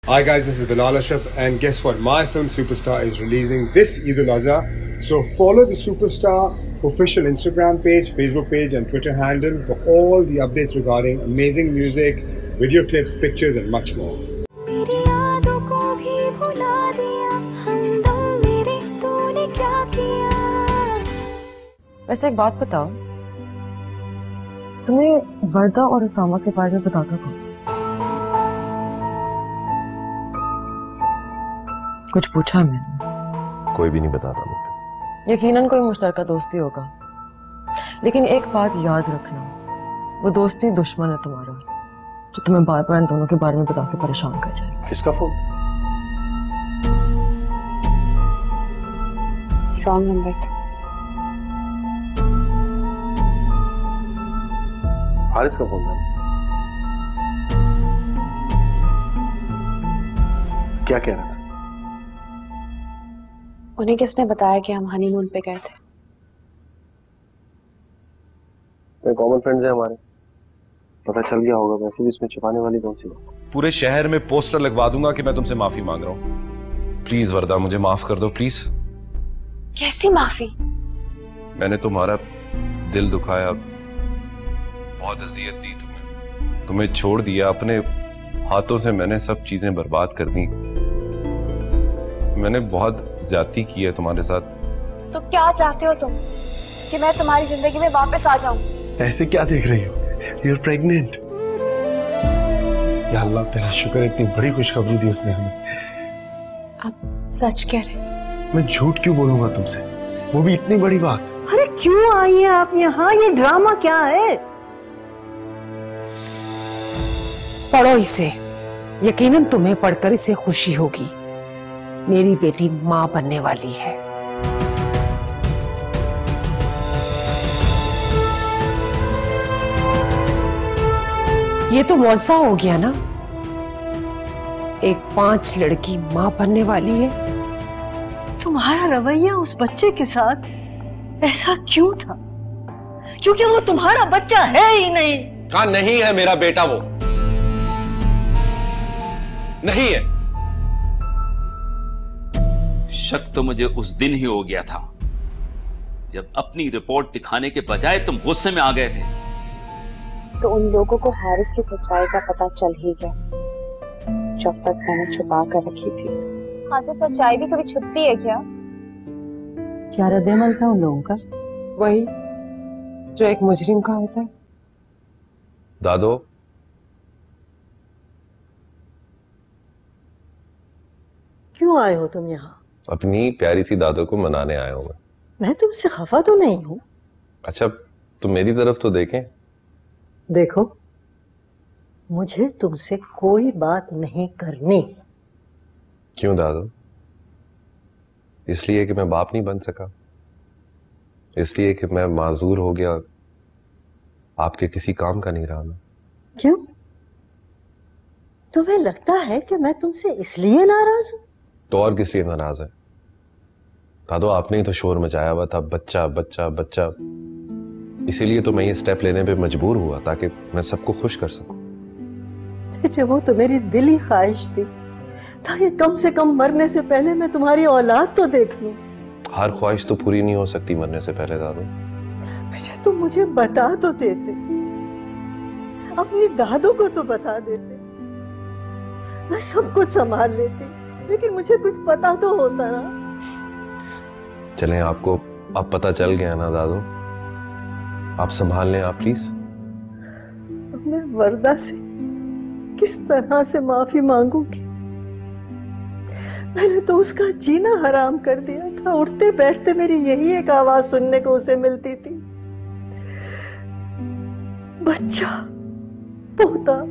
Hi guys, this is Bilal Ashraf and guess what? My film Superstar is releasing this Eid al-Adha. So follow the Superstar official Instagram page, Facebook page and Twitter handle for all the updates regarding amazing music, video clips, pictures and much more. वैसे एक बात बताओ, तुम्हें वर्दा और उसामा के बारे में बताता कौन? कुछ पूछा मैंने? कोई भी नहीं बताता मुझे। यकीनन कोई मुश्तरका दोस्ती होगा, लेकिन एक बात याद रखना, वो दोस्ती दुश्मन है तुम्हारा, जो तुम्हें बार बार इन दोनों के बारे में बता के परेशान कर रहा है। किसका फोन? Wrong number. हारिस का फोन है। क्या कह रहा था? उन्हें किसने बताया कि हम हनीमून पे गए थे? तो कॉमन फ्रेंड्स हैं हमारे, पता चल गया होगा। वैसे भी इसमें छुपाने वाली कौन सी बात? पूरे शहर में पोस्टर लगवा दूंगा कि मैं तुमसे माफी मांग रहा हूँ। प्लीज वर्दा, मुझे माफ कर दो प्लीज। कैसी माफी? मैंने तुम्हारा दिल दुखाया, बहुत अजियत दी तुम्हें छोड़ दिया, अपने हाथों से मैंने सब चीजें बर्बाद कर दी। मैंने बहुत ज्यादती की है तुम्हारे साथ। तो क्या चाहते हो तुम? कि मैं तुम्हारी जिंदगी में वापस आ जाऊं? ऐसे क्या देख रही हो? You're pregnant। या अल्लाह तेरा शुक्र, इतनी बड़ी खुशखबरी दी उसने हमें। आप सच कह रहे? मैं झूठ क्यों बोलूंगा तुमसे, वो भी इतनी बड़ी बात। अरे क्यों आई हैं आप यहाँ? ये ड्रामा क्या है? पढ़ो इसे, यकीनन तुम्हें पढ़कर इसे खुशी होगी। मेरी बेटी मां बनने वाली है। ये तो मौजज़ा हो गया ना, एक 5 लड़की मां बनने वाली है। तुम्हारा रवैया उस बच्चे के साथ ऐसा क्यों था? क्योंकि वो तुम्हारा बच्चा है ही नहीं। कहा नहीं है मेरा बेटा, वो नहीं है। शक तो मुझे उस दिन ही हो गया था जब अपनी रिपोर्ट दिखाने के बजाय तुम गुस्से में आ गए थे। तो उन लोगों को हैरिस की सच्चाई का पता चल ही गया, जब तक मैंने छुपा कर रखी थी। हाँ, तो सच्चाई भी कभी छुपती है क्या? क्या रद्द-ए-अमल था उन लोगों का? वही जो एक मुजरिम का होता है। दादो, क्यों आए हो तुम यहाँ? अपनी प्यारी सी दादो को मनाने आया हूं मैं तुमसे खफा तो नहीं हूँ। अच्छा, तुम मेरी तरफ तो देखें। देखो, मुझे तुमसे कोई बात नहीं करनी। क्यों दादो? इसलिए कि मैं बाप नहीं बन सका? इसलिए कि मैं माजूर हो गया, आपके किसी काम का नहीं रहा मैं? क्यों? तुम्हें लगता है कि मैं तुमसे इसलिए नाराज हूं? तो और किस लिए नाराज है? दादो, आपने ही तो शोर मचाया हुआ था, बच्चा बच्चा बच्चा। इसीलिए तो मैं ये स्टेप लेने पे मजबूर हुआ, ताकि मैं सबको खुश कर सकूं। जब वो तो मेरी दिली ख्वाहिश थी, ताकि कम से कम मरने से पहले मैं तुम्हारी औलाद तो देख लूं। हर ख्वाहिश तो पूरी नहीं हो सकती मरने से पहले दादो। बेटा, तुम मुझे बता तो देते, अपनी दादो को तो बता देते, मैं सब कुछ संभाल लेती। लेकिन मुझे कुछ पता तो होता ना। चलें, आपको अब पता चल गया ना दादो, आप संभाल लें आप प्लीज। मैं वर्दा से किस तरह से माफी मांगूंगी? मैंने तो उसका जीना हराम कर दिया था। उठते बैठते मेरी यही एक आवाज सुनने को उसे मिलती थी, बच्चा, पोता।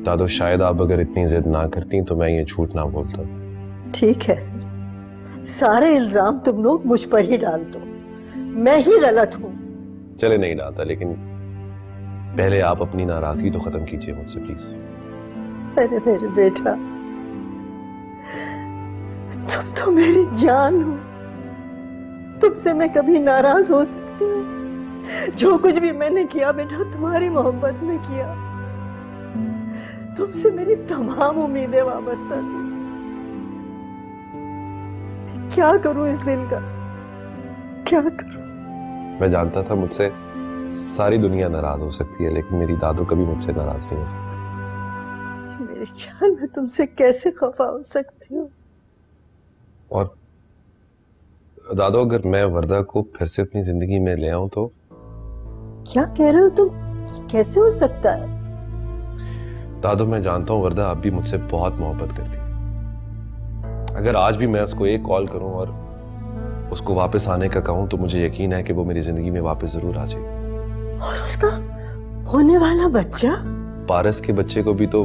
दादो, शायद आप अगर इतनी जिद ना करती तो मैं ये झूठ ना बोलता। ठीक है, सारे इल्जाम तुम लोग मुझ पर ही डाल दो, मैं ही गलत हूं। चले, नहीं डालता, लेकिन पहले आप अपनी नाराजगी तो खत्म कीजिए मुझसे प्लीज। अरे मेरे बेटा, तुम तो मेरी जान हो, तुमसे मैं कभी नाराज हो सकती हूँ? जो कुछ भी मैंने किया बेटा, तुम्हारी मोहब्बत में किया। तुमसे मेरी तमाम उम्मीदें वाबस्ता थी। क्या करूं इस दिल का, क्या करूं? मैं जानता था मुझसे सारी दुनिया नाराज हो सकती है, लेकिन मेरी दादू कभी मुझसे नाराज नहीं हो सकती। मेरी जान, मैं तुमसे कैसे खफा हो सकती हूँ? और दादू, अगर मैं वर्दा को फिर से अपनी जिंदगी में ले आऊं तो? क्या कह रहे हो तुम? कैसे हो सकता है? दादू, मैं जानता हूं वर्दा आप भी मुझसे बहुत मोहब्बत करती है। अगर आज भी मैं उसको एक कॉल करूं और उसको वापस आने का कहूं तो मुझे यकीन है कि वो मेरी जिंदगी में वापस जरूर आ जाएगी। और उसका होने वाला बच्चा? पारस के बच्चे को भी तो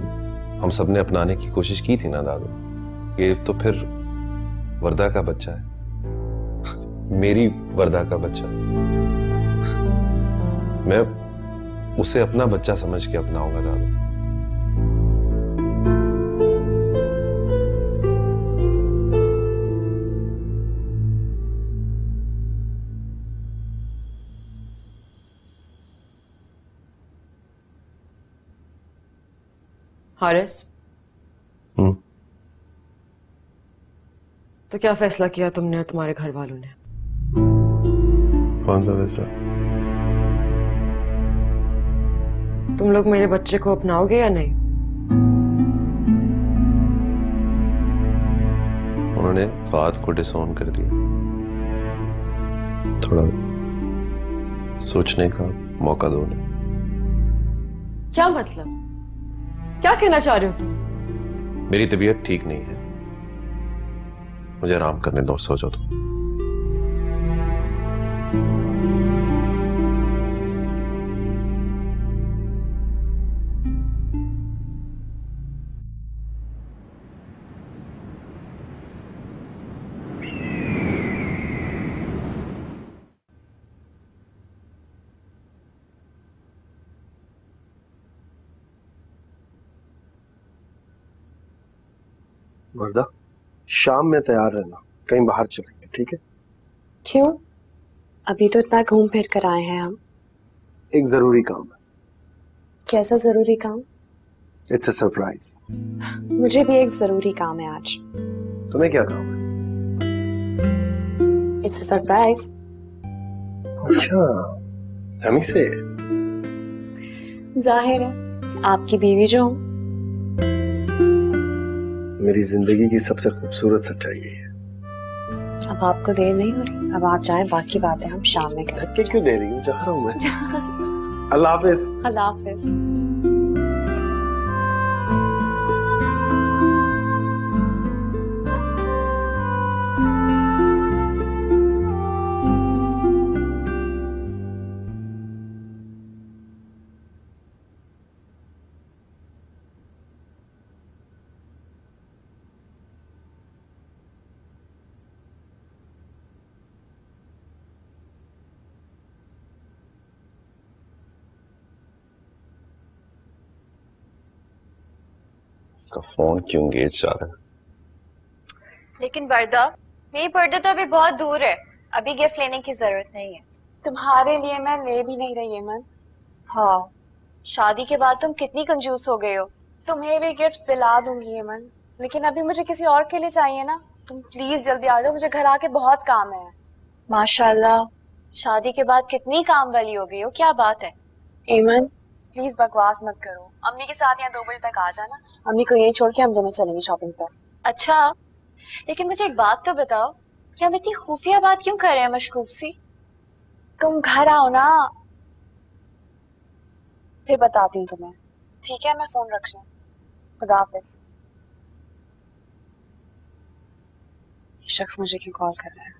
हम सबने अपनाने की कोशिश की थी ना दादू। ये तो फिर वर्दा का बच्चा है, मेरी वर्दा का बच्चा। मैं उसे अपना बच्चा समझ के अपनाऊंगा दादू। हारिस, तो क्या फैसला किया तुमने और तुम्हारे घर वालों ने? कौन सा फैसला? तुम लोग मेरे बच्चे को अपनाओगे या नहीं? उन्होंने बात को डिसऑन कर दिया। थोड़ा सोचने का मौका दो उन्हें। क्या मतलब? क्या कहना चाह रहे हो तुम? मेरी तबीयत ठीक नहीं है, मुझे आराम करने दो, सो जाओ तुम। वर्दा, शाम में तैयार रहना, कहीं बाहर चलेंगे, ठीक है? क्यों? अभी तो इतना घूम फिर कर आए हैं हम। एक जरूरी काम है। कैसा जरूरी काम? It's a surprise. मुझे भी एक जरूरी काम है आज। तुम्हें क्या काम है? It's a surprise. अच्छा, हमी से? जाहिर है, आपकी बीवी जो हूं। मेरी जिंदगी की सबसे खूबसूरत सच्चाई यही है। अब आपको देर नहीं हो रही? अब आप जाएं, बाकी बातें हम शाम में करेंगे। धक्के क्यों दे रही हूँ? जा रहा हूँ मैं। अल्लाह हाफिज। अल्लाह हाफिज। इसका फोन क्यों एंगेज जा रहा है? लेकिन वर्दा, मेरी बर्थडे तो अभी बहुत दूर है, अभी गिफ्ट लेने की जरूरत नहीं है। तुम्हारे लिए मैं ले भी नहीं रही मन। हाँ, शादी के बाद तुम कितनी कंजूस हो गए हो। तुम्हें भी गिफ्ट दिला दूंगी मन, लेकिन अभी मुझे किसी और के लिए चाहिए ना। तुम प्लीज जल्दी आ जाओ, मुझे घर आके बहुत काम है। माशाल्लाह, शादी के बाद कितनी काम वाली हो गई हो, क्या बात है। एमन, प्लीज बकवास मत करो। अम्मी के साथ यहाँ 2 बजे तक आ जाना। अम्मी को यहीं छोड़ के हम दोनों चलेंगे शॉपिंग पर। अच्छा, लेकिन मुझे एक बात तो बताओ, क्या हम इतनी खुफिया बात क्यों कर रहे हैं मशकूक सी? तुम घर आओ ना, फिर बताती हूँ तुम्हें। ठीक है, मैं फोन रख रही हूँ। खुदा हाफिज। ये शख्स मुझे क्यों कॉल कर रहा है?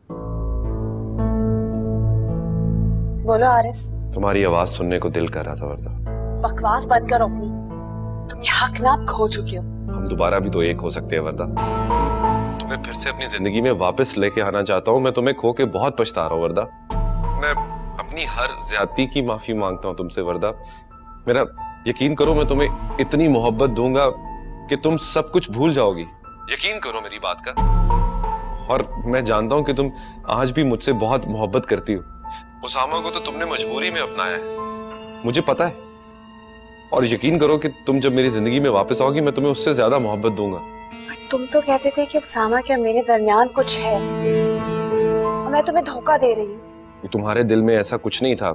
बोलो आरिस। तुम्हारी आवाज सुनने को दिल कर रहा था वर्दा। बकवास बंद करो अपनी। तुम ये हक ना खो चुके हो। हम दोबारा भी तो एक हो सकते हैं वर्दा। तुम्हें फिर से अपनी जिंदगी में वापस लेके आना चाहता हूँ। मैं तुम्हें खो के बहुत पछता रहा हूँ वर्दा। मैं अपनी हर ज्यादती की माफी मांगता हूँ तुमसे वर्दा। मेरा यकीन करो, मैं तुम्हें इतनी मोहब्बत दूंगा कि तुम सब कुछ भूल जाओगी। यकीन करो मेरी बात का। और मैं जानता हूँ कि तुम आज भी मुझसे बहुत मोहब्बत करती हो। उसामा को तो तुमने मजबूरी में अपनाया है, मुझे पता है। और यकीन करो कि तुम जब मेरी जिंदगी में वापस आओगी मैं तुम्हें उससे ज्यादा मोहब्बत दूंगा। तुम तो कहते थे कि उसामा क्या मेरे दरमियान कुछ है और मैं तुम्हें धोखा दे रही हूँ। तुम्हारे दिल में ऐसा कुछ नहीं था,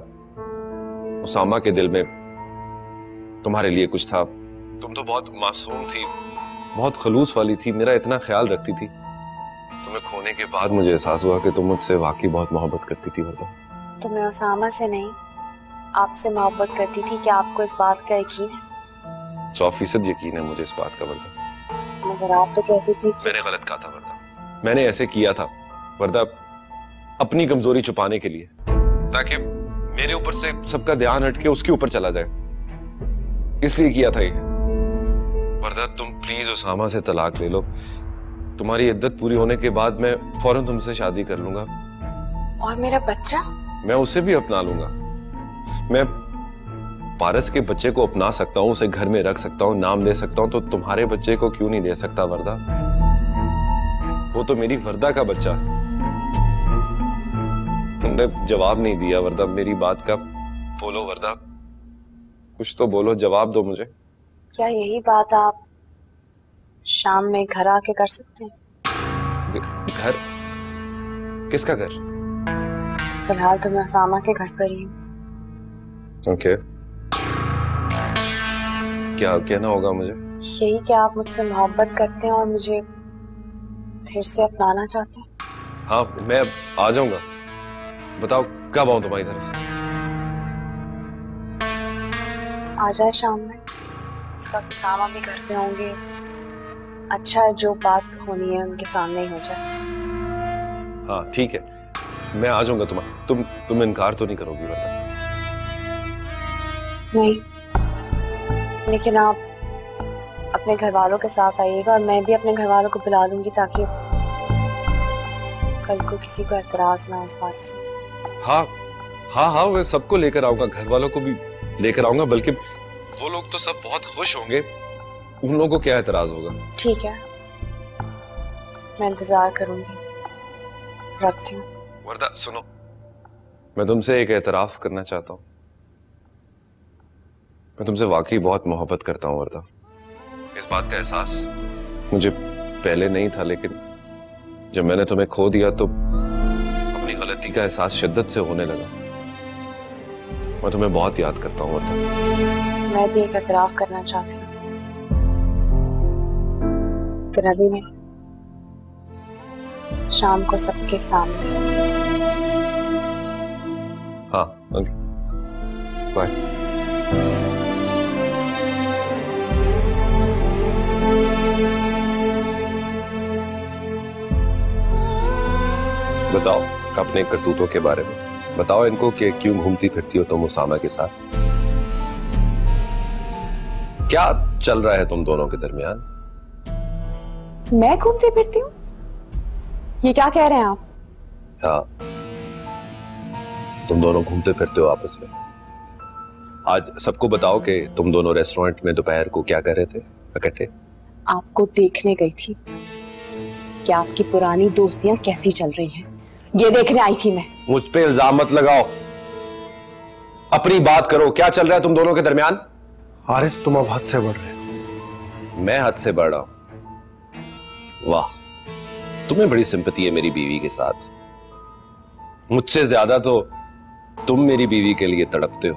उसामा के दिल में तुम्हारे लिए कुछ था। तुम तो बहुत मासूम थी, बहुत खलूस वाली थी, मेरा इतना ख्याल रखती थी। तुम्हें खोने के बाद मुझे एहसास हुआ कि तुम मुझसे वाकई बहुत मोहब्बत करती थी वर्दा। तो मैं उसामा से नहीं आपसे मोहब्बत करती थी। क्या आपको इस बात का यकीन है? 100% यकीन है मुझे इस बात का वर्दा। मगर आप तो कहती थी कि... मैंने गलत कहा था वर्दा, मैंने ऐसे किया था वर्दा अपनी कमजोरी छुपाने के लिए, ताकि मेरे ऊपर से सबका ध्यान हटके उसके ऊपर चला जाए, इसलिए किया था ये। वर्दा तुम प्लीज उसामा से तलाक ले लो, तुम्हारी इद्दत पूरी होने के बाद मैं फौरन तुमसे शादी कर लूंगा। और मेरा बच्चा? मैं उसे भी अपना लूंगा। मैं पारस के बच्चे को अपना सकता हूं, उसे घर में रख सकता हूं, नाम दे सकता हूं, तो तुम्हारे बच्चे को क्यों नहीं दे सकता वर्दा? वो तो मेरी वर्दा का बच्चा। तुमने जवाब नहीं दिया वर्दा मेरी बात का। बोलो वर्दा, कुछ तो बोलो, जवाब दो मुझे। क्या यही बात आप शाम में घर आके कर सकते हैं? घर? किसका घर? फिलहाल तो मैं उसामा के घर पर ही हूँ। ओके, क्या कहना होगा मुझे? यही कि आप मुझसे मोहब्बत करते हैं और मुझे फिर से अपनाना चाहते हैं। हाँ, मैं आ जाऊंगा। बताओ कब आऊं तुम्हारी तरफ? आ जाए शाम में, इस वक्त उसामा भी घर पे होंगे। अच्छा है जो बात होनी है उनके सामने ही हो जाए। हाँ ठीक है, मैं आ जाऊंगा। तुम इनकार तो नहीं करोगी वर्दा? नहीं, लेकिन आप अपने घर वालों के साथ आइएगा और मैं भी अपने घर वालों को बुला लूंगी, ताकि कल को किसी को एतराज ना हो इस बात से। हाँ हाँ हाँ, मैं सबको लेकर आऊंगा, घर वालों को भी लेकर आऊंगा, बल्कि वो लोग तो सब बहुत खुश होंगे, उन लोगों को क्या एतराज होगा। ठीक है, मैं इंतजार करूंगी, रखती हूँ। वर्दा सुनो, मैं तुमसे एक एतराफ करना चाहता हूँ। मैं तुमसे वाकई बहुत मोहब्बत करता हूँ वर्दा। इस बात का एहसास मुझे पहले नहीं था, लेकिन जब मैंने तुम्हें खो दिया तो अपनी गलती का एहसास शिद्दत से होने लगा। मैं तुम्हें बहुत याद करता हूँ वर्दा। मैं भी एक एतराफ करना चाहती हूँ, लेकिन अभी नहीं, शाम को सबके सामने। हाँ ओके, बाय। बताओ अपने करतूतों के बारे में, बताओ इनको कि क्यों घूमती फिरती हो तुम उसामा के साथ? क्या चल रहा है तुम दोनों के दरमियान? मैं घूमती फिरती हूँ? ये क्या कह रहे हैं आप? हाँ, तुम दोनों घूमते फिरते हो आपस में। आज सबको बताओ कि तुम दोनों रेस्टोरेंट में दोपहर को क्या कर रहे थे इकट्ठे? आपको देखने गई थी कि आपकी पुरानी दोस्तियां कैसी चल रही हैं, ये देखने आई थी मैं। मुझ पे इल्जाम मत लगाओ, अपनी बात करो। क्या चल रहा है तुम दोनों के दरमियान? हारिस, तुम अब हद से बढ़ रहे हो। मैं हद से बढ़ रहा हूं? वाह, तुम्हें बड़ी सिंपैथी है मेरी बीवी के साथ। मुझसे ज्यादा तो तुम मेरी बीवी के लिए तड़पते हो,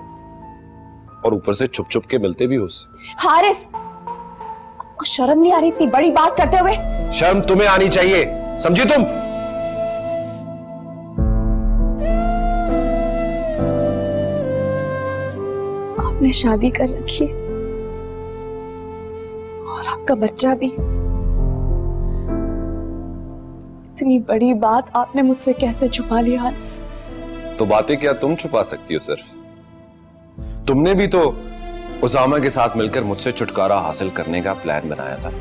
और ऊपर से छुप छुप के मिलते भी हो उससे। हारिस, आपको शर्म नहीं आ रही इतनी बड़ी बात करते हुए? शर्म तुम्हें आनी चाहिए, समझी तुम? आपने शादी कर रखी है और आपका बच्चा भी। इतनी बड़ी बात आपने मुझसे कैसे छुपा ली हारिस? तो बातें क्या तुम छुपा सकती हो? सिर्फ तुमने भी तो उसामा के साथ मिलकर मुझसे छुटकारा हासिल करने का प्लान बनाया था,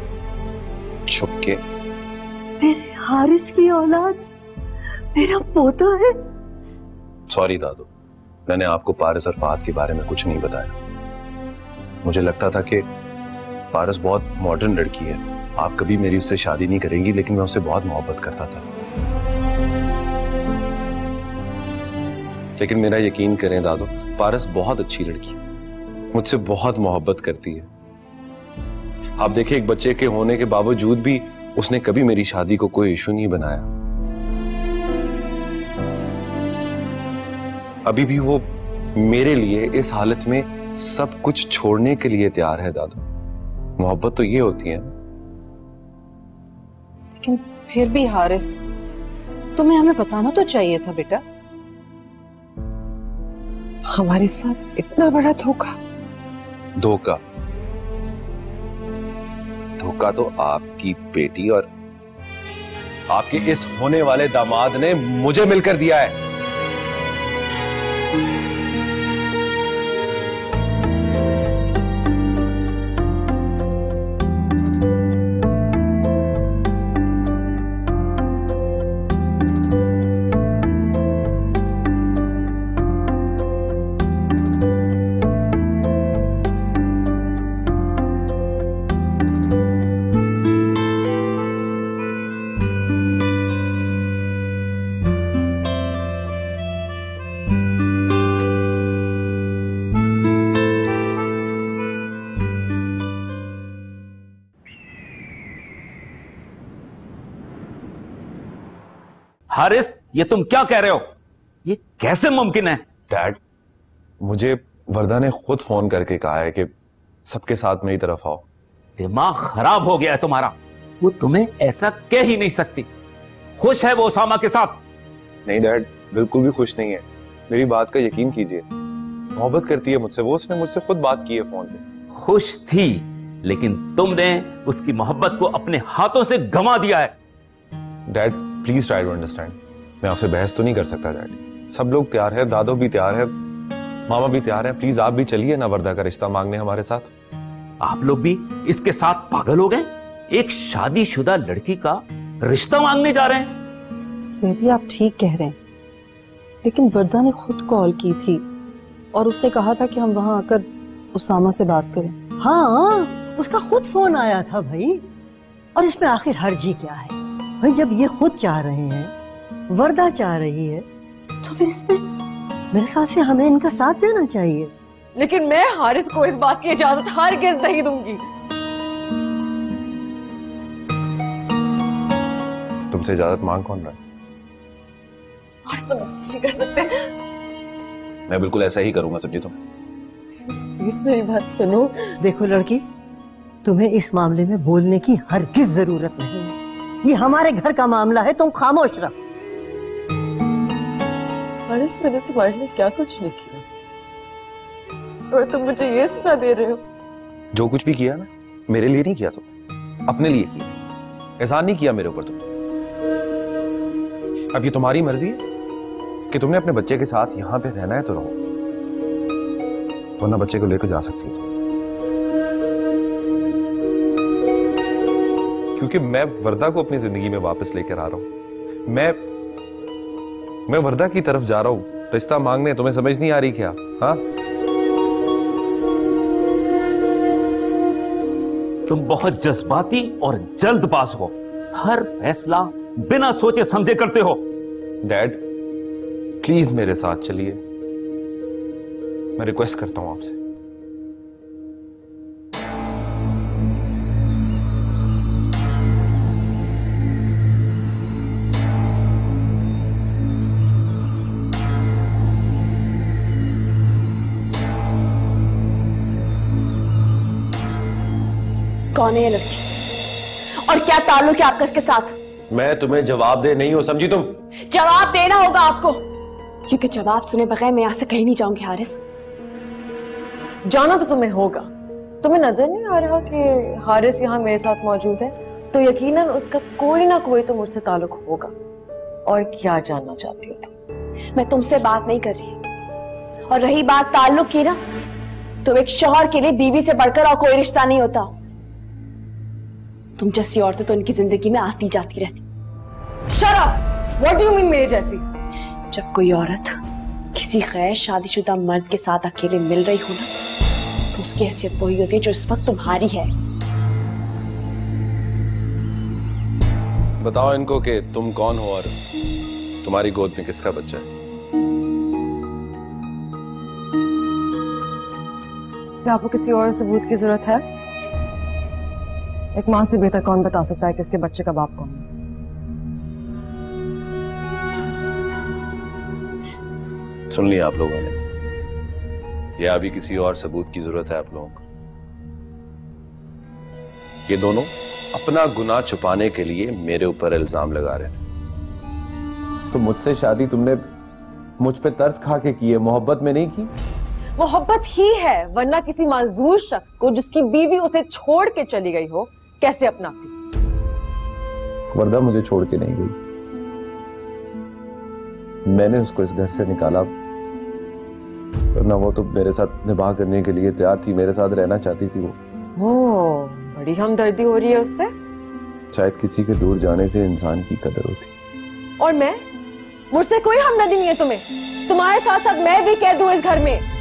छुप के। मेरे हारिस की औलाद मेरा पोता है। सॉरी दादू, मैंने आपको पारस और फहद के बारे में कुछ नहीं बताया। मुझे लगता था कि पारस बहुत मॉडर्न लड़की है, आप कभी मेरी उससे शादी नहीं करेंगी, लेकिन मैं उससे बहुत मोहब्बत करता था। लेकिन मेरा यकीन करें दादू, पारस बहुत अच्छी लड़की है, मुझसे बहुत मोहब्बत करती है। आप देखिए, एक बच्चे के होने के बावजूद भी उसने कभी मेरी शादी को कोई इशू नहीं बनाया। अभी भी वो मेरे लिए इस हालत में सब कुछ छोड़ने के लिए तैयार है। दादू, मोहब्बत तो ये होती है। लेकिन फिर भी हारिस, तुम्हें हमें बताना तो चाहिए था बेटा। हमारे साथ इतना बड़ा धोखा। धोखा? धोखा तो आपकी बेटी और आपके इस होने वाले दामाद ने मुझे मिलकर दिया है। हारिस, ये तुम क्या कह रहे हो? ये कैसे मुमकिन है? डैड, मुझे वर्दा ने खुद फोन करके कहा है कि सबके साथ मेरी तरफ आओ। दिमाग खराब हो गया है तुम्हारा। वो तुम्हें ऐसा कह ही नहीं सकती। खुश है वो उसामा के साथ? नहीं डैड, बिल्कुल भी खुश नहीं है। मेरी बात का यकीन कीजिए, मोहब्बत करती है मुझसे। वो उसने मुझसे खुद बात की है फोन पे। खुश थी, लेकिन तुमने उसकी मोहब्बत को अपने हाथों से गंवा दिया है। Dad please try to understand. मैं आपसे बहस तो नहीं कर सकता डैड। सब लोग तैयार है, दादो भी तैयार है, मामा भी तैयार है। प्लीज आप भी चलिए ना वर्दा का रिश्ता मांगने हमारे साथ। आप लोग भी इसके साथ पागल हो गए? एक शादीशुदा लड़की का रिश्ता मांगने जा रहे हैं? सैदी, आप ठीक कह रहे हैं, लेकिन वर्दा ने खुद कॉल की थी और उसने कहा था कि हम वहां आकर उसामा से बात करें। हाँ, उसका खुद फोन आया था भाई। और इसमें आखिर हर्जी क्या है भाई? जब ये खुद चाह रहे हैं, वर्दा चाह रही है, तो फिर इसमें मेरे ख्याल से हमें इनका साथ देना चाहिए। लेकिन मैं हारिस को इस बात की इजाजत हरगिज़ नहीं दूंगी। तुमसे इजाजत मांग कौन रहा है? हारिस, तुम नहीं कर सकते। मैं बिल्कुल ऐसा ही करूंगा, समझी तुम? प्लीज मेरी बात सुनो। देखो लड़की, तुम्हें इस मामले में बोलने की हरगिज़ जरूरत नहीं है। ये हमारे घर का मामला है, तुम खामोश रहो। हारिस, मैंने तुम्हारे लिए क्या कुछ नहीं किया और तुम मुझे ये सुना दे रहे हो? जो कुछ भी किया ना, मेरे लिए नहीं किया तुम, अपने लिए किया। एहसान नहीं किया मेरे ऊपर तुमने। अब ये तुम्हारी मर्जी है कि तुमने अपने बच्चे के साथ यहां पे रहना है तो रहो, वरना बच्चे को लेकर जा सकती हो। क्योंकि मैं वर्दा को अपनी जिंदगी में वापस लेकर आ रहा हूं। मैं वर्दा की तरफ जा रहा हूं रिश्ता मांगने। तुम्हें समझ नहीं आ रही क्या? हाँ, तुम बहुत जज्बाती और जल्दबाज हो। हर फैसला बिना सोचे समझे करते हो। डैड प्लीज मेरे साथ चलिए, मैं रिक्वेस्ट करता हूं आपसे। कौन है ये लड़की और क्या ताल्लुक है आपका इसके साथ? मैं तुम्हें जवाब दे नहीं हूं, समझी तुम? जवाब देना होगा आपको, क्योंकि जवाब सुने बगैर मैं यहां से कहीं नहीं जाऊंगी। हारिस, जाना तो तुम्हें होगा। तुम्हें नजर नहीं आ रहा कि हारिस यहाँ मेरे साथ मौजूद है? तो यकीनन उसका कोई ना कोई तो मुझसे ताल्लुक होगा। और क्या जानना चाहती हो तुम? मैं तुमसे बात नहीं कर रही। और रही बात ताल्लुक की ना, तो एक शौहर के लिए बीवी से बढ़कर और कोई रिश्ता नहीं होता। तुम जैसी औरतें तो उनकी जिंदगी में आती जाती रहती। Shut up! What do you mean मेरे जैसी? जब कोई औरत किसी गैर शादीशुदा मर्द के साथ अकेले मिल रही हो ना, तो उसकी हैसियत वही होती है जो इस वक्त तुम्हारी है। बताओ इनको कि तुम कौन हो और तुम्हारी गोद में किसका बच्चा है। क्या आपको किसी और सबूत की जरूरत है? एक माँ से बेहतर कौन बता सकता है कि उसके बच्चे का बाप कौन है? सुन लिया आप लोगों ने, या अभी किसी और सबूत की जरूरत है आप लोगों को? ये दोनों अपना गुनाह छुपाने के लिए मेरे ऊपर इल्जाम लगा रहे थे। तो मुझसे शादी तुमने मुझ पे तरस खा के की है, मोहब्बत में नहीं की। मोहब्बत ही है, वरना किसी माजूर शख्स को जिसकी बीवी उसे छोड़ के चली गई हो कैसे अपनाती? वर्दा मुझे छोड़ के नहीं गई, मैंने उसको इस घर से निकाला, वरना वो तो मेरे साथ निभाह करने के लिए तैयार थी, मेरे साथ रहना चाहती थी वो। ओह, बड़ी हमदर्दी हो रही है उससे। शायद किसी के दूर जाने से इंसान की कदर होती। और मैं, मुझसे कोई हमदर्दी नहीं है तुम्हें। तुम्हारे साथ साथ मैं भी कैद हूं इस घर में।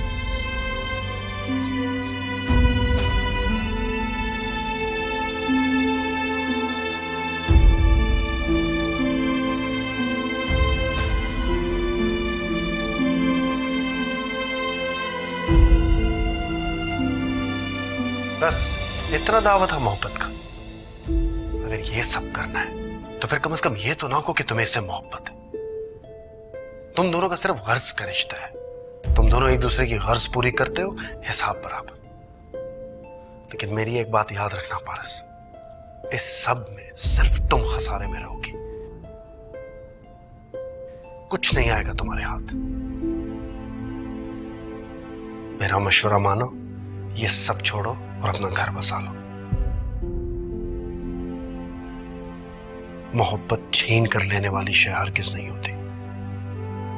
बस इतना दावा था मोहब्बत का। अगर ये सब करना है तो फिर कम से कम ये तो ना हो कि तुम्हें इससे मोहब्बत है। तुम दोनों का सिर्फ गर्ज का रिश्ता है, तुम दोनों एक दूसरे की गर्ज पूरी करते हो, हिसाब बराबर। लेकिन मेरी एक बात याद रखना पारस, इस सब में सिर्फ तुम खसारे में रहोगी, कुछ नहीं आएगा तुम्हारे हाथ। मेरा मशवरा मानो, ये सब छोड़ो और अपना घर बसा लो। मोहब्बत छीन कर लेने वाली शय हरगिज़ नहीं होती,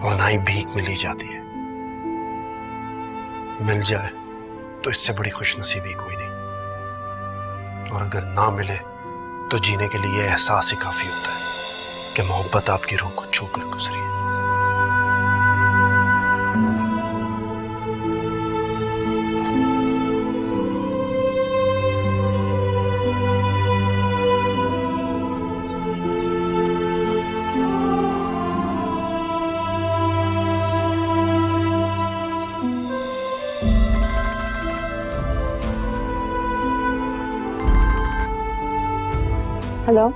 और ना ही भीख मिली जाती है। मिल जाए तो इससे बड़ी खुशनसीबी कोई नहीं, और अगर ना मिले तो जीने के लिए एहसास ही काफी होता है कि मोहब्बत आपकी रूह को छू कर गुजरी है। हेलो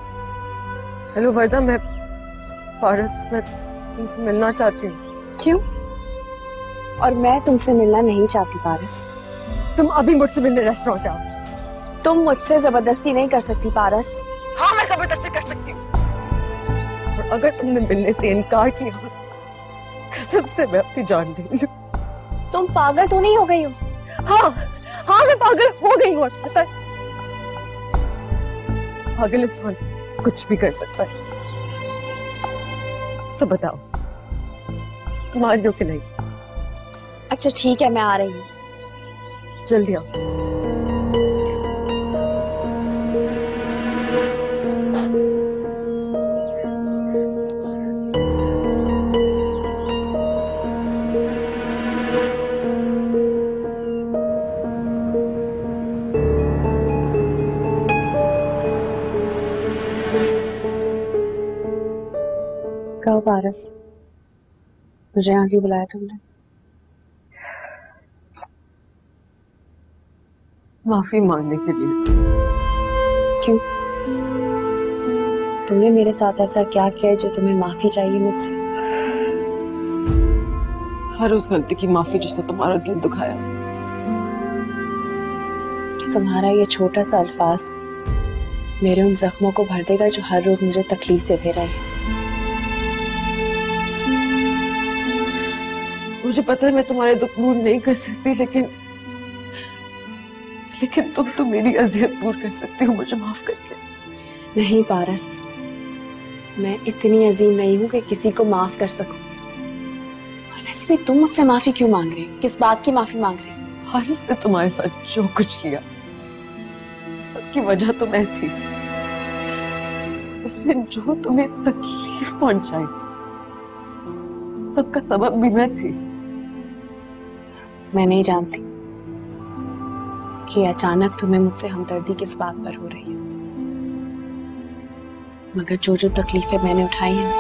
हेलो वर्दा, मैं पारस, मैं तुमसे मिलना चाहती हूँ। क्यों? और मैं तुमसे मिलना नहीं चाहती पारस। तुम अभी मुझसे मिलने रेस्टोरेंट आओ। तुम मुझसे जबरदस्ती नहीं कर सकती पारस। हाँ, मैं जबरदस्ती कर सकती हूँ, और अगर तुमने मिलने से इनकार किया, कसम से मैं अपनी जान ले लूं। तुम पागल तो नहीं हो गई हो? हाँ हाँ, मैं पागल हो गई हूँ। पता है, पागल इंसान कुछ भी कर सकता है। तो बताओ, तुम आ रही हो कि नहीं? अच्छा ठीक है, मैं आ रही हूँ। जल्दी आओ। कहो पारस, मुझे यहाँ क्यों बुलाया तुमने? माफी मांगने के लिए। क्यों? तुमने मेरे साथ ऐसा क्या किया है जो तुम्हें माफी चाहिए मुझसे? हर उस गलती की माफी जिसने तुम्हारा दिल दुखाया। कि तुम्हारा ये छोटा सा अल्फाज मेरे उन जख्मों को भर देगा जो हर रोज मुझे तकलीफ देते रहे। मुझे पता है मैं तुम्हारे दुख दूर नहीं कर सकती, लेकिन तुम तो मेरी अजियत दूर कर सकती हो मुझे माफ करके। नहीं पारस, मैं इतनी अजीम नहीं हूं कि किसी को माफ कर सकूं। और वैसे भी तुम मुझसे माफी क्यों मांग रहे हो? किस बात की माफी मांग रहे हो? हारिस ने तुम्हारे साथ जो कुछ किया, सबकी वजह तो मैं थी। उसने जो तुम्हें तकलीफ पहुंचाई, सबका सबब भी मैं थी। मैं नहीं जानती कि अचानक तुम्हें मुझसे हमदर्दी किस बात पर हो रही है, मगर जो जो तकलीफें मैंने उठाई हैं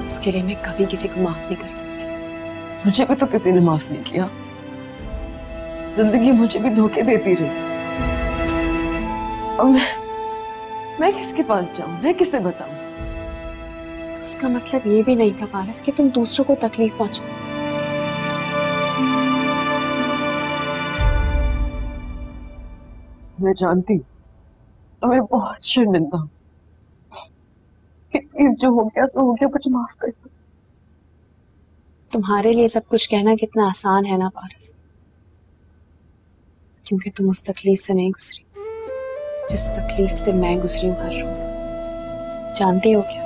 उसके लिए मैं कभी किसी को माफ नहीं कर सकती। मुझे भी तो किसी ने माफ नहीं किया। जिंदगी मुझे भी धोखे देती रही। और मैं किसके पास जाऊं, मैं किसे बताऊं? तो उसका मतलब ये भी नहीं था पारस कि तुम दूसरों को तकलीफ पहुंचाओ। मैं जानती हूँ और मैं बहुत शर्मिंदा हूँ। जो हो गया सो हो गया, मुझे माफ कर दो। तुम्हारे लिए सब कुछ कहना कितना आसान है ना पारस, क्योंकि तुम उस तकलीफ से नहीं गुजरी जिस तकलीफ से मैं गुजरी हूं हर रोज। जानती हो क्या,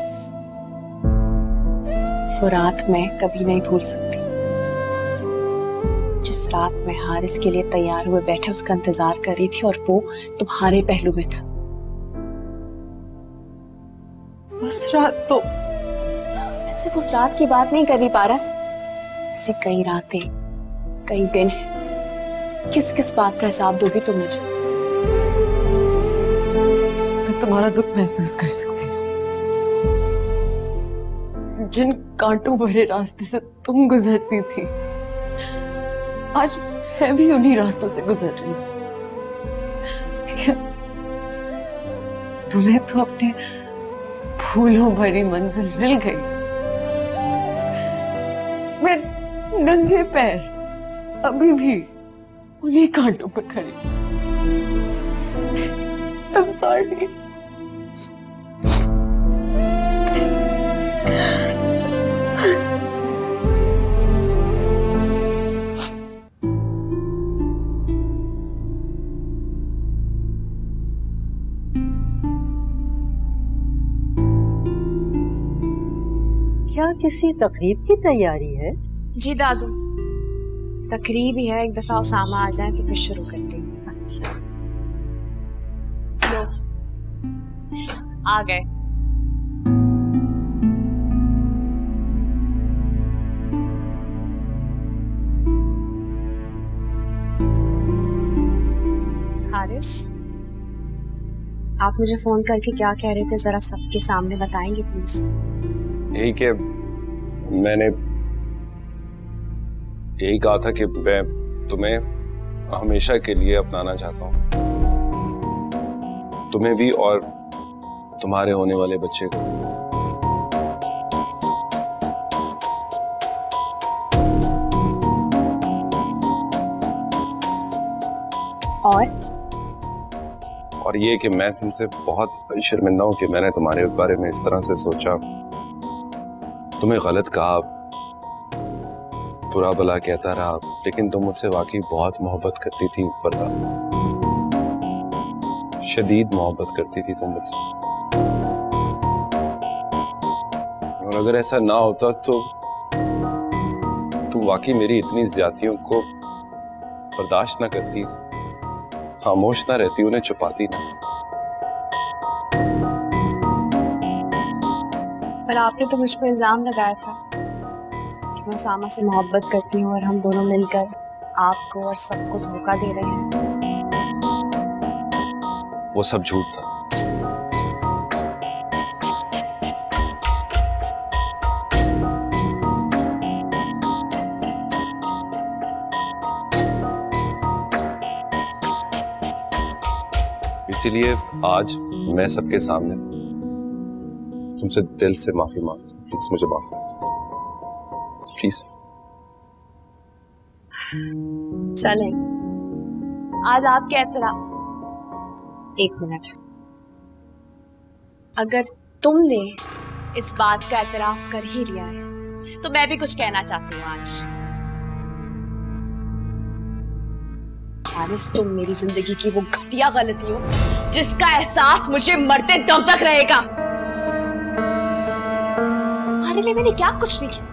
वो रात मैं कभी नहीं भूल सकती जिस रात मैं हारिस के लिए तैयार हुए बैठे उसका इंतजार कर रही थी और वो तुम्हारे पहलू में था। उस रात तो मैं सिर्फ उस रात की बात नहीं कर रही पारस, ऐसी कई रातें कई दिन हैं। किस किस बात का हिसाब दोगी तुम मुझे? मैं तुम्हारा दुख महसूस कर सकती हूँ। जिन कांटों भरे रास्ते से तुम गुजरती थी, आज मैं भी उन्हीं रास्तों से गुजर रही हूँ। लेकिन तुम्हें तो अपने फूलों भरी मंजिल मिल गई। मैं नंगे पैर अभी भी उन्हीं कांटों पर खड़ी। I'm sorry। क्या किसी तकरीब की तैयारी है? जी दादू, तकरीब ही है, एक दफा उसामा आ जाए तो फिर शुरू करते हैं। अच्छा, लो आ गए। हारिस, आप मुझे फोन करके क्या कह रहे थे, जरा सबके सामने बताएंगे प्लीज? यही कि मैंने यही कहा था कि मैं तुम्हें हमेशा के लिए अपनाना चाहता हूं, तुम्हें भी और तुम्हारे होने वाले बच्चे को। और ये कि मैं तुमसे बहुत शर्मिंदा हूं कि मैंने तुम्हारे बारे में इस तरह से सोचा, तुम्हें गलत कहा, बुरा भला कहता रहा, लेकिन तुम मुझसे वाकई बहुत मोहब्बत करती थी वर्दा, शदीद मोहब्बत करती थी तुम मुझसे। और अगर ऐसा ना होता तो तुम वाकई मेरी इतनी ज्यादतियों को बर्दाश्त ना करती, खामोश ना रहती, उन्हें छुपाती ना। पर आपने तो मुझ पर इल्जाम लगाया था कि मैं उसामा से मोहब्बत करती हूँ और हम दोनों मिलकर आपको और सबको धोखा दे रहे हैं। वो सब झूठ था। इसीलिए आज मैं सबके सामने तुमसे दिल से माफी मांगता हूँ। प्लीज मुझे माफ कर दो, प्लीज। चलें, आज आपके एतराफ। एक मिनट, अगर तुमने इस बात का एतराफ कर ही लिया है तो मैं भी कुछ कहना चाहती हूँ आज। हारिस, तुम मेरी जिंदगी की वो घटिया गलती हो जिसका एहसास मुझे मरते दम तक रहेगा। हमारे लिए मैंने क्या कुछ नहीं किया,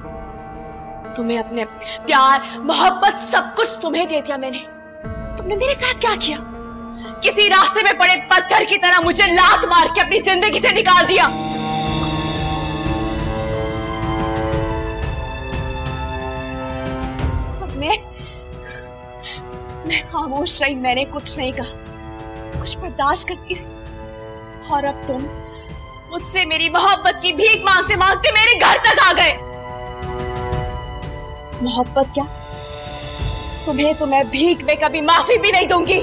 तुम्हें अपने प्यार मोहब्बत सब कुछ तुम्हें दे दिया मैंने। तुमने मेरे साथ क्या किया? किसी रास्ते में पड़े पत्थर की तरह मुझे लात मार के अपनी जिंदगी से निकाल दिया। मैं खामोश रही, मैंने कुछ नहीं कहा, कुछ बर्दाश्त करती रही। और अब तुम मुझसे मेरी मोहब्बत की भीख मांगते मांगते मेरे घर तक आ गए। मोहब्बत क्या? तुम्हें तो मैं भीख में कभी माफी भी नहीं दूंगी।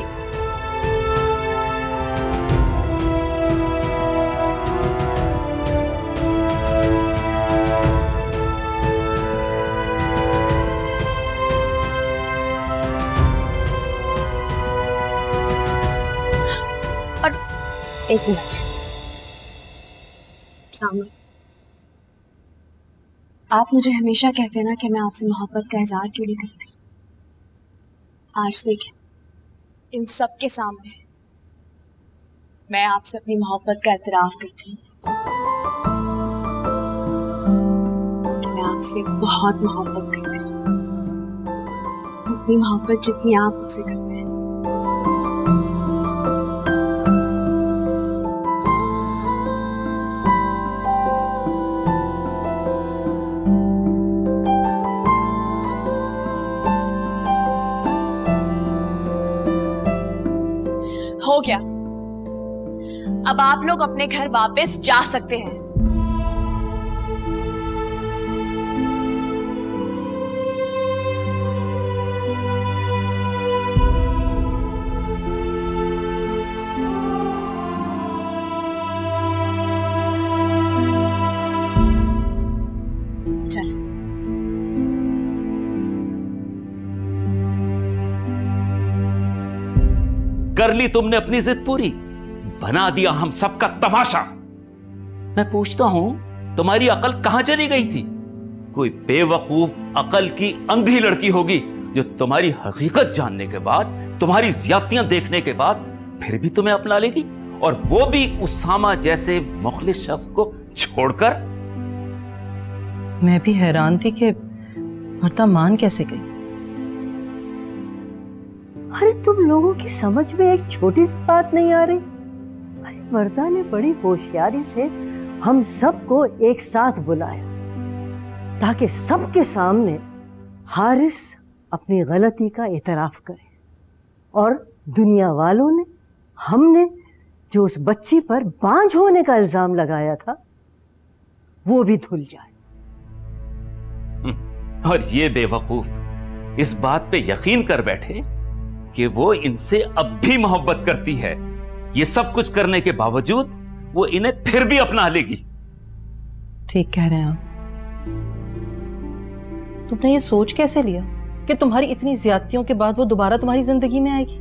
और एक मिनट, सामने आप मुझे हमेशा कहते ना कि मैं आपसे मोहब्बत का इजहार क्यों नहीं करती। आज देखें, इन सब के सामने मैं आपसे अपनी मोहब्बत का एतराफ करती हूँ कि मैं आपसे बहुत मोहब्बत करती हूँ, उतनी मोहब्बत जितनी आप मुझसे करते हैं। हो गया, अब आप लोग अपने घर वापस जा सकते हैं। चल कर ली तुमने अपनी जिद पूरी, बना दिया हम सबका तमाशा। मैं पूछता हूं तुम्हारी अकल कहां चली गई थी? कोई बेवकूफ अकल की अंधी लड़की होगी जो तुम्हारी हकीकत जानने के बाद, तुम्हारी ज्यादतियां देखने के बाद फिर भी तुम्हें अपना लेगी, और वो भी उसामा जैसे मुखलिस शख्स को छोड़कर। मैं भी हैरान थी कि वर्दा मान कैसे गई। अरे तुम लोगों की समझ में एक छोटी सी बात नहीं आ रही? अरे वर्दा ने बड़ी होशियारी से हम सबको एक साथ बुलाया ताकि सबके सामने हारिस अपनी गलती का एतराफ करे, और दुनिया वालों ने, हमने जो उस बच्ची पर बांझ होने का इल्जाम लगाया था वो भी धुल जाए। और ये बेवकूफ इस बात पे यकीन कर बैठे कि वो इनसे अब भी मोहब्बत करती है। ये सब कुछ करने के बावजूद वो इन्हें फिर भी अपना लेगी। ठीक कह रहे हैं आप। तुमने ये सोच कैसे लिया कि तुम्हारी इतनी ज्यादतियों के बाद वो दोबारा तुम्हारी जिंदगी में आएगी?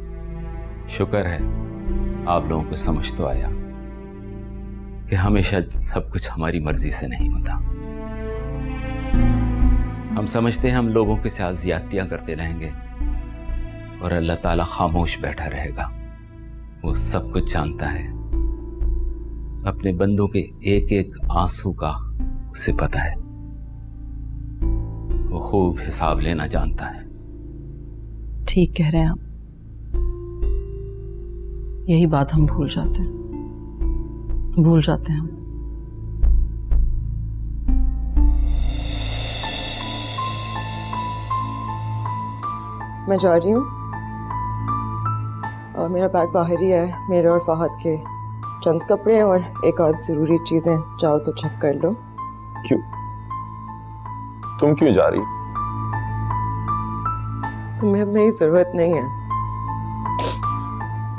शुक्र है आप लोगों को समझ तो आया कि हमेशा सब कुछ हमारी मर्जी से नहीं होता। हम समझते हैं हम लोगों के साथ ज्यादतियां करते रहेंगे और अल्लाह ताला खामोश बैठा रहेगा। वो सब कुछ जानता है, अपने बंदों के एक एक आंसू का उसे पता है, वो खूब हिसाब लेना जानता है। ठीक कह रहे हैं आप, यही बात हम भूल जाते हैं हम। मैं जा रही हूँ और मेरा बैग बाहर ही है। मेरे और फहद के चंद कपड़े और एक आध जरूरी चीजें, चाहो तो चेक कर लो। क्यों? तुम क्यों जा रही? तुम्हें अब मेरी जरूरत नहीं है,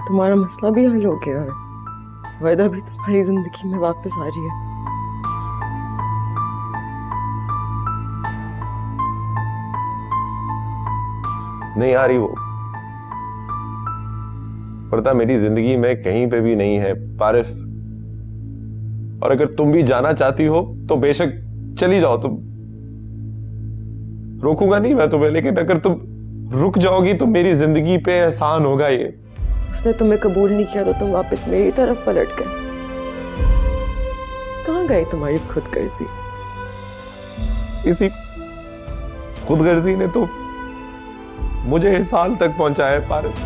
तुम्हारा मसला भी हल हो गया है, वर्दा भी तुम्हारी जिंदगी में वापस आ रही है। नहीं आ रही वो, वर्दा मेरी जिंदगी में कहीं पे भी नहीं है पारिस। और अगर तुम भी जाना चाहती हो तो बेशक चली जाओ, तुम रोकूंगा नहीं मैं तुम्हें, लेकिन अगर तुम रुक जाओगी तो मेरी जिंदगी पे एहसान होगा ये। उसने तुम्हें कबूल नहीं किया तो तुम वापस मेरी तरफ पलट गए। कहाँ गई तुम्हारी खुदगर्जी? इसी खुदगर्जी ने तो मुझे इस हाल तक पहुंचाया है पारिस।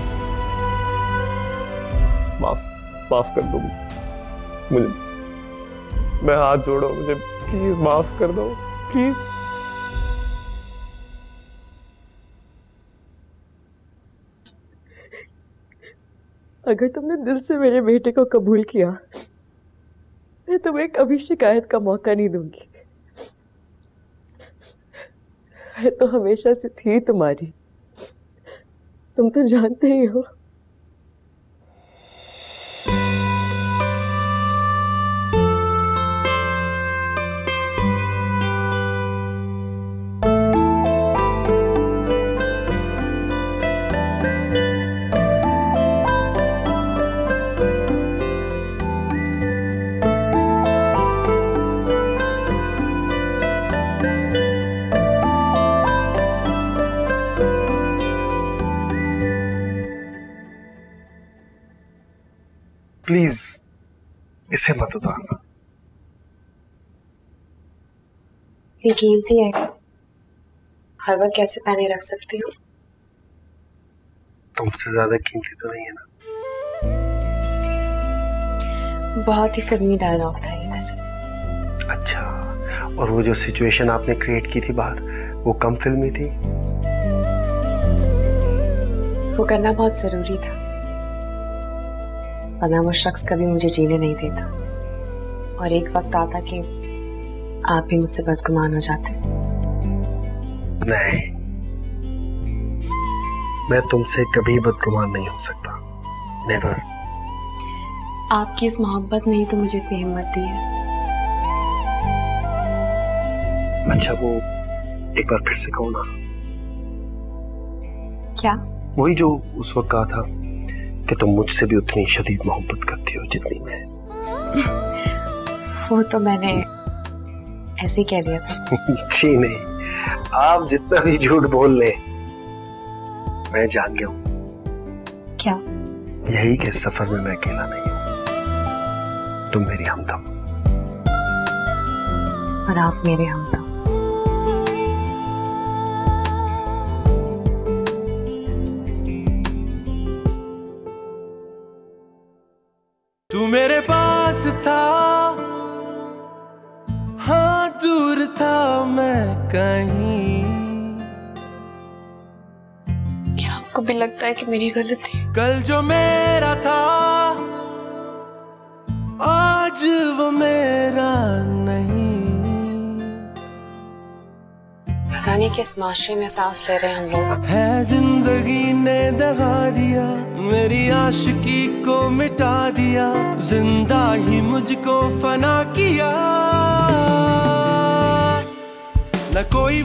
माफ कर दो मुझे, मैं हाथ जोड़ो, मुझे प्लीज माफ कर दो, प्लीज। अगर तुमने दिल से मेरे बेटे को कबूल किया, मैं तुम्हें कभी शिकायत का मौका नहीं दूंगी। मैं तो हमेशा से थी तुम्हारी, तुम तो जानते ही हो। प्लीज इसे मत उतारना। ये कीमती है, हर वक्त कैसे पहने रख सकती हूँ? तुमसे ज्यादा कीमती तो नहीं है ना? बहुत ही फिल्मी डायलॉग था ये वैसे। अच्छा, और वो जो सिचुएशन आपने क्रिएट की थी बाहर, वो कम फिल्मी थी? वो करना बहुत जरूरी था, वरना वो शख्स कभी मुझे जीने नहीं देता और एक वक्त आता कि आप भी मुझसे बदगुमान हो जाते। नहीं, मैं तुमसे कभी बदगुमान नहीं हो सकता, नेवर। आपकी इस मोहब्बत ने ही तो मुझे इतनी हिम्मत दी है। अच्छा, वो एक बार फिर से कहो ना। क्या? वही जो उस वक्त कहा था कि तुम मुझसे भी उतनी शदीद मोहब्बत करती हो जितनी मैं। वो तो मैंने ऐसे ही कह दिया था। जी नहीं, आप जितना भी झूठ बोल ले, मैं जान गया हूं। क्या? यही कि सफर में मैं अकेला नहीं हूं, तुम मेरी हमदम और आप मेरे हमदम। तू मेरे पास था, हाँ दूर था मैं कहीं। क्या आपको भी लगता है कि मेरी गलती? कल जो मेरा था आज वो मेरा नहीं। पता नहीं किस माशरे में सांस ले रहे हैं हम लोग। है जिंदगी ने दगा दिया, मेरी आशिकी को मिटा दिया, जिंदा ही मुझको फना किया। न कोई